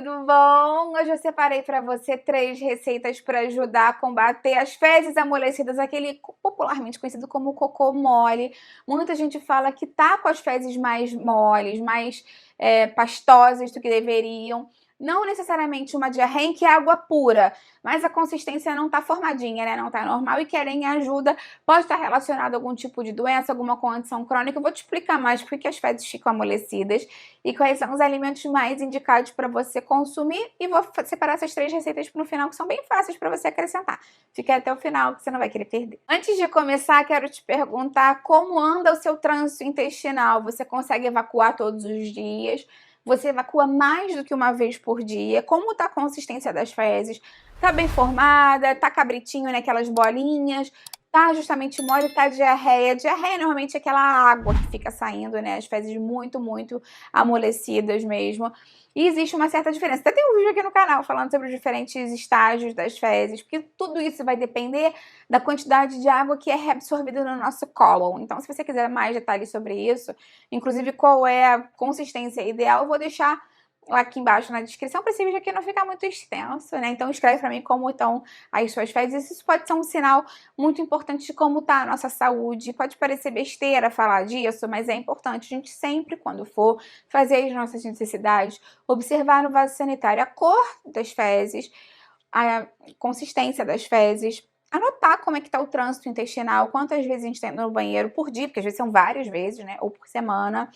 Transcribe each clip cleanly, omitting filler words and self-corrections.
tudo bom? Hoje eu separei para você 3 receitas para ajudar a combater as fezes amolecidas, aquele popularmente conhecido como cocô mole. Muita gente fala que tá com as fezes mais moles, mais pastosas do que deveriam. Não necessariamente uma diarreia em que é água pura, mas a consistência não tá formadinha, né? Não tá normal e querem ajuda. Pode estar relacionado a algum tipo de doença, alguma condição crônica. Eu vou te explicar mais por que as fezes ficam amolecidas e quais são os alimentos mais indicados para você consumir. E vou separar essas 3 receitas no final, que são bem fáceis para você acrescentar. Fique até o final, que você não vai querer perder. Antes de começar, quero te perguntar como anda o seu trânsito intestinal. Você consegue evacuar todos os dias? Você evacua mais do que uma vez por dia? Como está a consistência das fezes? Tá bem formada? Tá cabritinho naquelas bolinhas? Tá justamente mole, tá diarreia. Diarreia normalmente é aquela água que fica saindo, né? As fezes muito, muito amolecidas mesmo. E existe uma certa diferença. Até tem um vídeo aqui no canal falando sobre os diferentes estágios das fezes, porque tudo isso vai depender da quantidade de água que é reabsorvida no nosso cólon. Então, se você quiser mais detalhes sobre isso, inclusive qual é a consistência ideal, eu vou deixar aqui embaixo na descrição, para esse vídeo aqui não ficar muito extenso, né? Então escreve para mim como estão as suas fezes. Isso pode ser um sinal muito importante de como tá a nossa saúde. Pode parecer besteira falar disso, mas é importante a gente sempre, quando for fazer as nossas necessidades, observar no vaso sanitário a cor das fezes, a consistência das fezes, anotar como é que tá o trânsito intestinal, quantas vezes a gente tá indo no banheiro por dia, porque às vezes são várias vezes, né? Ou por semana.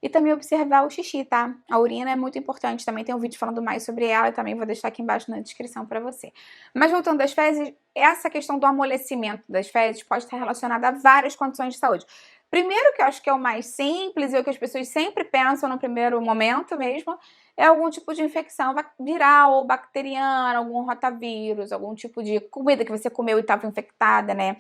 E também observar o xixi, tá? A urina é muito importante, também tem um vídeo falando mais sobre ela, também vou deixar aqui embaixo na descrição pra você. Mas voltando às fezes, essa questão do amolecimento das fezes pode estar relacionada a várias condições de saúde. Primeiro, que eu acho que é o mais simples e o que as pessoas sempre pensam no primeiro momento mesmo, é algum tipo de infecção viral ou bacteriana, algum rotavírus, algum tipo de comida que você comeu e estava infectada, né?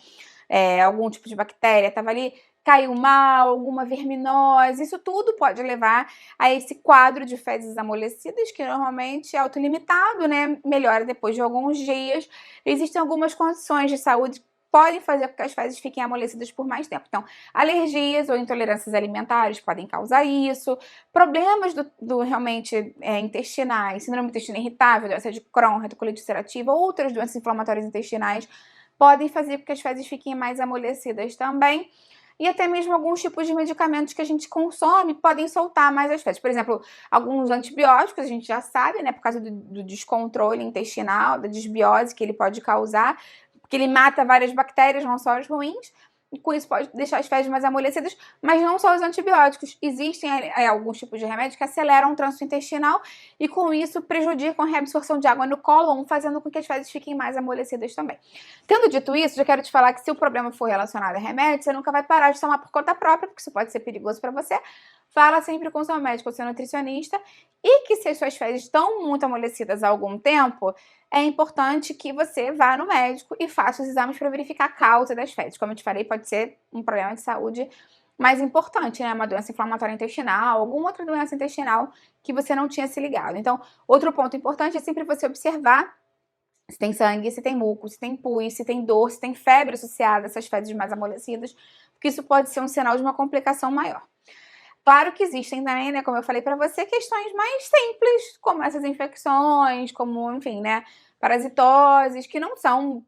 Algum tipo de bactéria estava ali, caiu mal, alguma verminose, isso tudo pode levar a esse quadro de fezes amolecidas, que normalmente é autolimitado, né? Melhora depois de alguns dias. Existem algumas condições de saúde que podem fazer com que as fezes fiquem amolecidas por mais tempo. Então, alergias ou intolerâncias alimentares podem causar isso, problemas realmente intestinais, síndrome do intestino irritável, doença de Crohn, retocolite ulcerativa, outras doenças inflamatórias intestinais podem fazer com que as fezes fiquem mais amolecidas também. E até mesmo alguns tipos de medicamentos que a gente consome podem soltar mais as fezes. Por exemplo, alguns antibióticos, a gente já sabe, né, por causa do descontrole intestinal, da desbiose que ele pode causar, porque ele mata várias bactérias, não só as ruins, e com isso pode deixar as fezes mais amolecidas, mas não só os antibióticos. Existem alguns tipos de remédios que aceleram o trânsito intestinal e com isso prejudicam a reabsorção de água no cólon, fazendo com que as fezes fiquem mais amolecidas também. Tendo dito isso, já quero te falar que se o problema for relacionado a remédio, você nunca vai parar de tomar por conta própria, porque isso pode ser perigoso para você. Fala sempre com o seu médico ou seu nutricionista, e que se as suas fezes estão muito amolecidas há algum tempo, é importante que você vá no médico e faça os exames para verificar a causa das fezes. Como eu te falei, pode ser um problema de saúde mais importante, né? Uma doença inflamatória intestinal, alguma outra doença intestinal que você não tinha se ligado. Então, outro ponto importante é sempre você observar se tem sangue, se tem muco, se tem pus, se tem dor, se tem febre associada a essas fezes mais amolecidas, porque isso pode ser um sinal de uma complicação maior. Claro que existem também, né, como eu falei para você, questões mais simples, como essas infecções, como, enfim, né, parasitoses, que não são,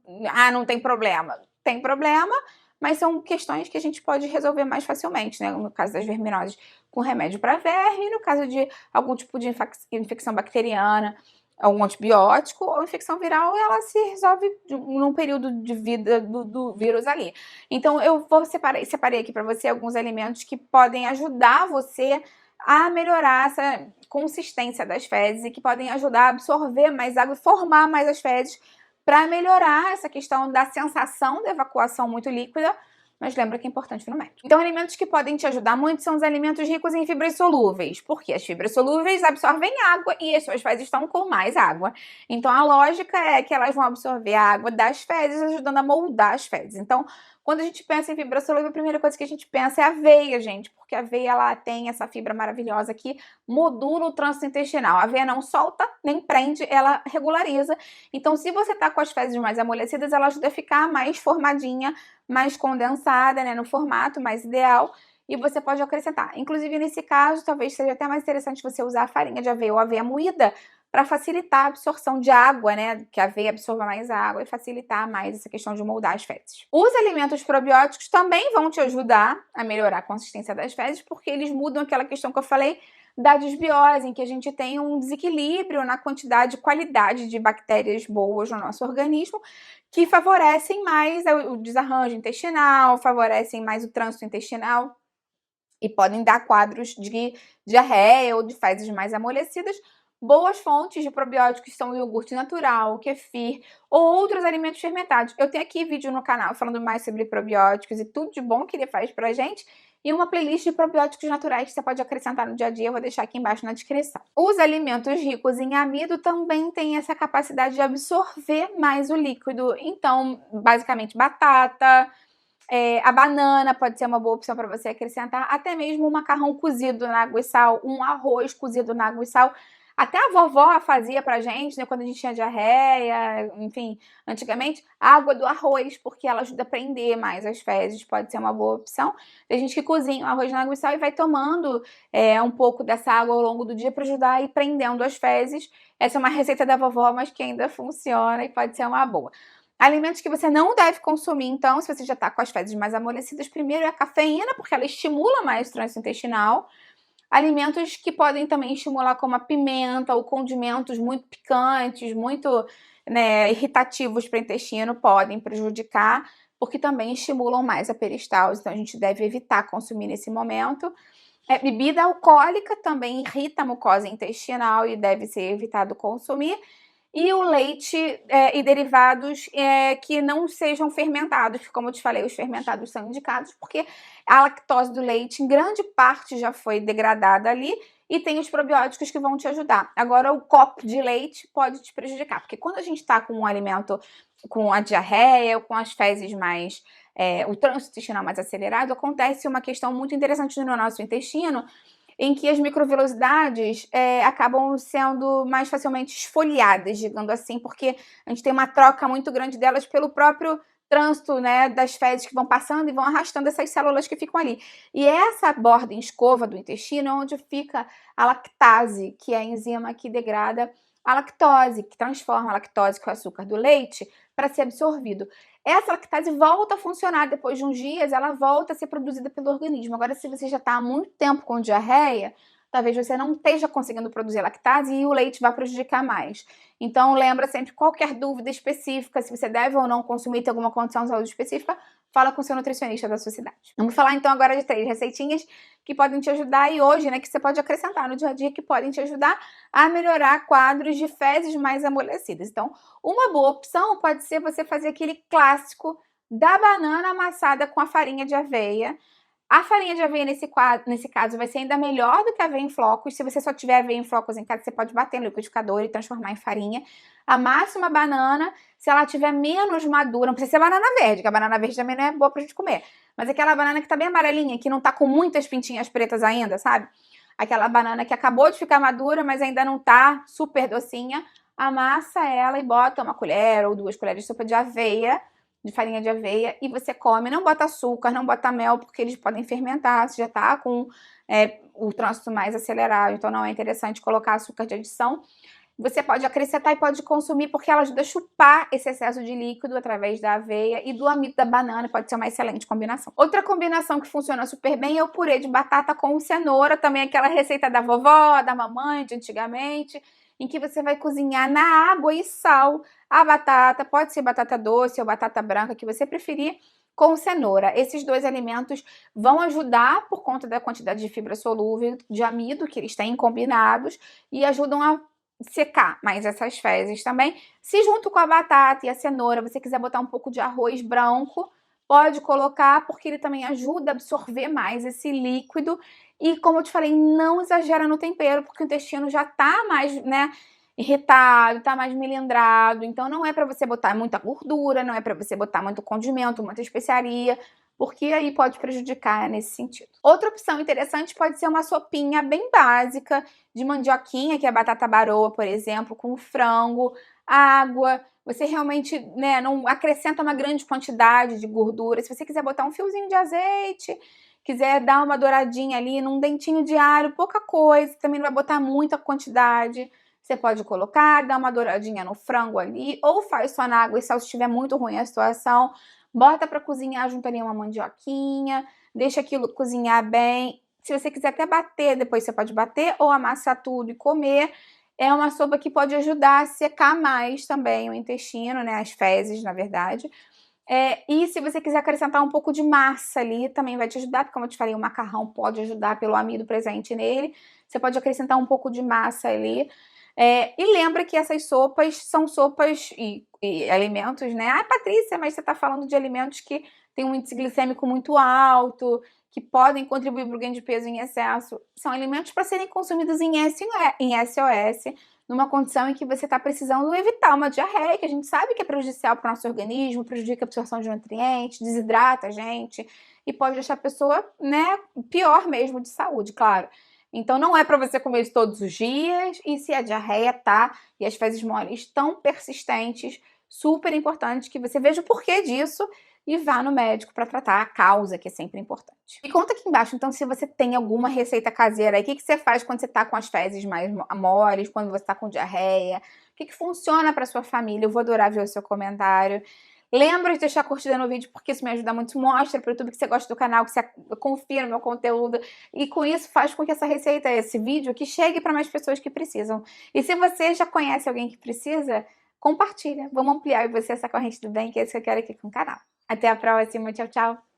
não tem problema. Tem problema, mas são questões que a gente pode resolver mais facilmente, né, no caso das verminoses, com remédio para verme, no caso de algum tipo de infecção bacteriana, algum antibiótico ou infecção viral, ela se resolve num período de vida do vírus ali. Então, eu separei aqui para você alguns alimentos que podem ajudar você a melhorar essa consistência das fezes e que podem ajudar a absorver mais água e formar mais as fezes para melhorar essa questão da sensação da evacuação muito líquida, mas lembra que é importante ir no médico. Então, alimentos que podem te ajudar muito são os alimentos ricos em fibras solúveis, porque as fibras solúveis absorvem água e as suas fezes estão com mais água. Então, a lógica é que elas vão absorver a água das fezes, ajudando a moldar as fezes. Então, quando a gente pensa em fibra solúvel, a primeira coisa que a gente pensa é a aveia, gente, porque a aveia ela tem essa fibra maravilhosa que modula o trânsito intestinal. A aveia não solta, nem prende, ela regulariza. Então, se você tá com as fezes mais amolecidas, ela ajuda a ficar mais formadinha, mais condensada, né, no formato mais ideal, e você pode acrescentar. Inclusive, nesse caso, talvez seja até mais interessante você usar a farinha de aveia ou aveia moída para facilitar a absorção de água, né? Que a aveia absorva mais água e facilitar mais essa questão de moldar as fezes. Os alimentos probióticos também vão te ajudar a melhorar a consistência das fezes, porque eles mudam aquela questão que eu falei da desbiose, em que a gente tem um desequilíbrio na quantidade e qualidade de bactérias boas no nosso organismo, que favorecem mais o desarranjo intestinal, favorecem mais o trânsito intestinal e podem dar quadros de diarreia ou de fezes mais amolecidas. Boas fontes de probióticos são o iogurte natural, o kefir ou outros alimentos fermentados. Eu tenho aqui vídeo no canal falando mais sobre probióticos e tudo de bom que ele faz pra gente, e uma playlist de probióticos naturais que você pode acrescentar no dia a dia, eu vou deixar aqui embaixo na descrição. Os alimentos ricos em amido também têm essa capacidade de absorver mais o líquido, então, basicamente, batata, a banana pode ser uma boa opção para você acrescentar, até mesmo um macarrão cozido na água e sal, um arroz cozido na água e sal. Até a vovó fazia pra gente, né, quando a gente tinha diarreia, enfim, antigamente, a água do arroz, porque ela ajuda a prender mais as fezes, pode ser uma boa opção. Tem gente que cozinha o arroz na água e sal e vai tomando um pouco dessa água ao longo do dia para ajudar a ir prendendo as fezes. Essa é uma receita da vovó, mas que ainda funciona e pode ser uma boa. Alimentos que você não deve consumir, então, se você já está com as fezes mais amolecidas, primeiro é a cafeína, porque ela estimula mais o trânsito intestinal. Alimentos que podem também estimular, como a pimenta ou condimentos muito picantes, muito, né, irritativos para o intestino, podem prejudicar, porque também estimulam mais a peristalse, então a gente deve evitar consumir nesse momento. Bebida alcoólica também irrita a mucosa intestinal e deve ser evitado consumir. E o leite e derivados que não sejam fermentados, como eu te falei, os fermentados são indicados porque a lactose do leite, em grande parte, já foi degradada ali e tem os probióticos que vão te ajudar. Agora, o copo de leite pode te prejudicar, porque quando a gente está com um alimento com a diarreia ou com as fezes mais... o trânsito intestinal mais acelerado, acontece uma questão muito interessante no nosso intestino, em que as microvilosidades acabam sendo mais facilmente esfoliadas, digamos assim, porque a gente tem uma troca muito grande delas pelo próprio trânsito, né, das fezes que vão passando e vão arrastando essas células que ficam ali. E essa borda em escova do intestino é onde fica a lactase, que é a enzima que degrada a lactose, que transforma a lactose, que é o açúcar do leite, para ser absorvido. Essa lactase volta a funcionar depois de uns dias, ela volta a ser produzida pelo organismo. Agora, se você já está há muito tempo com diarreia, talvez você não esteja conseguindo produzir lactase e o leite vai prejudicar mais. Então, lembra sempre, qualquer dúvida específica, se você deve ou não consumir, tem alguma condição de saúde específica, fala com o seu nutricionista da sua cidade. Vamos falar então agora de 3 receitinhas que podem te ajudar e hoje, né, que você pode acrescentar no dia a dia, que podem te ajudar a melhorar quadros de fezes mais amolecidas. Então, uma boa opção pode ser você fazer aquele clássico da banana amassada com a farinha de aveia. A farinha de aveia, nesse caso, vai ser ainda melhor do que a aveia em flocos. Se você só tiver aveia em flocos em casa, você pode bater no liquidificador e transformar em farinha. Amasse uma banana, se ela tiver menos madura, não precisa ser banana verde, que a banana verde também não é boa pra gente comer. Mas aquela banana que tá bem amarelinha, que não tá com muitas pintinhas pretas ainda, sabe? Aquela banana que acabou de ficar madura, mas ainda não tá super docinha. Amassa ela e bota uma colher ou 2 colheres de sopa de aveia, de farinha de aveia, e você come. Não bota açúcar, não bota mel, porque eles podem fermentar, você já tá com o trânsito mais acelerado, então não é interessante colocar açúcar de adição. Você pode acrescentar e pode consumir, porque ela ajuda a chupar esse excesso de líquido através da aveia e do amido da banana, pode ser uma excelente combinação. Outra combinação que funciona super bem é o purê de batata com cenoura, também aquela receita da vovó, da mamãe de antigamente, em que você vai cozinhar na água e sal a batata, pode ser batata doce ou batata branca, que você preferir, com cenoura. Esses 2 alimentos vão ajudar, por conta da quantidade de fibra solúvel, de amido que eles têm combinados, e ajudam a secar mais essas fezes também. Se junto com a batata e a cenoura você quiser botar um pouco de arroz branco, pode colocar, porque ele também ajuda a absorver mais esse líquido. E como eu te falei, não exagera no tempero, porque o intestino já tá mais, né, irritado, tá mais melindrado. Então não é para você botar muita gordura, não é para você botar muito condimento, muita especiaria, porque aí pode prejudicar nesse sentido. Outra opção interessante pode ser uma sopinha bem básica de mandioquinha, que é batata baroa, por exemplo, com frango, água. Você realmente, né, não acrescenta uma grande quantidade de gordura. Se você quiser botar um fiozinho de azeite, quiser dar uma douradinha ali num dentinho de alho, pouca coisa, também não vai botar muita quantidade. Você pode colocar, dar uma douradinha no frango ali, ou faz só na água e sal se estiver muito ruim a situação. Bota para cozinhar junto ali uma mandioquinha, deixa aquilo cozinhar bem. Se você quiser até bater, depois você pode bater ou amassar tudo e comer. É uma sopa que pode ajudar a secar mais também o intestino, né? As fezes, na verdade. E se você quiser acrescentar um pouco de massa ali, também vai te ajudar, porque como eu te falei, o macarrão pode ajudar pelo amido presente nele. Você pode acrescentar um pouco de massa ali. E lembra que essas sopas são sopas e alimentos, né? Ah, Patrícia, mas você está falando de alimentos que têm um índice glicêmico muito alto, que podem contribuir para o ganho de peso em excesso. São alimentos para serem consumidos em SOS, numa condição em que você está precisando evitar uma diarreia, que a gente sabe que é prejudicial para o nosso organismo, prejudica a absorção de nutrientes, desidrata a gente e pode deixar a pessoa, né, pior mesmo de saúde, claro. Então não é para você comer isso todos os dias, e se a diarreia tá e as fezes moles estão persistentes, super importante que você veja o porquê disso e vá no médico para tratar a causa, que é sempre importante. E conta aqui embaixo, então, se você tem alguma receita caseira aí, o que você faz quando você tá com as fezes mais moles, quando você tá com diarreia, o que funciona para sua família? Eu vou adorar ver o seu comentário. Lembra de deixar curtida no vídeo, porque isso me ajuda muito. Mostra para o YouTube que você gosta do canal, que você confia no meu conteúdo. E com isso faz com que essa receita, esse vídeo, que chegue para mais pessoas que precisam. E se você já conhece alguém que precisa, compartilha. Vamos ampliar você essa corrente do bem, que é isso que eu quero aqui com o canal. Até a próxima. Tchau, tchau.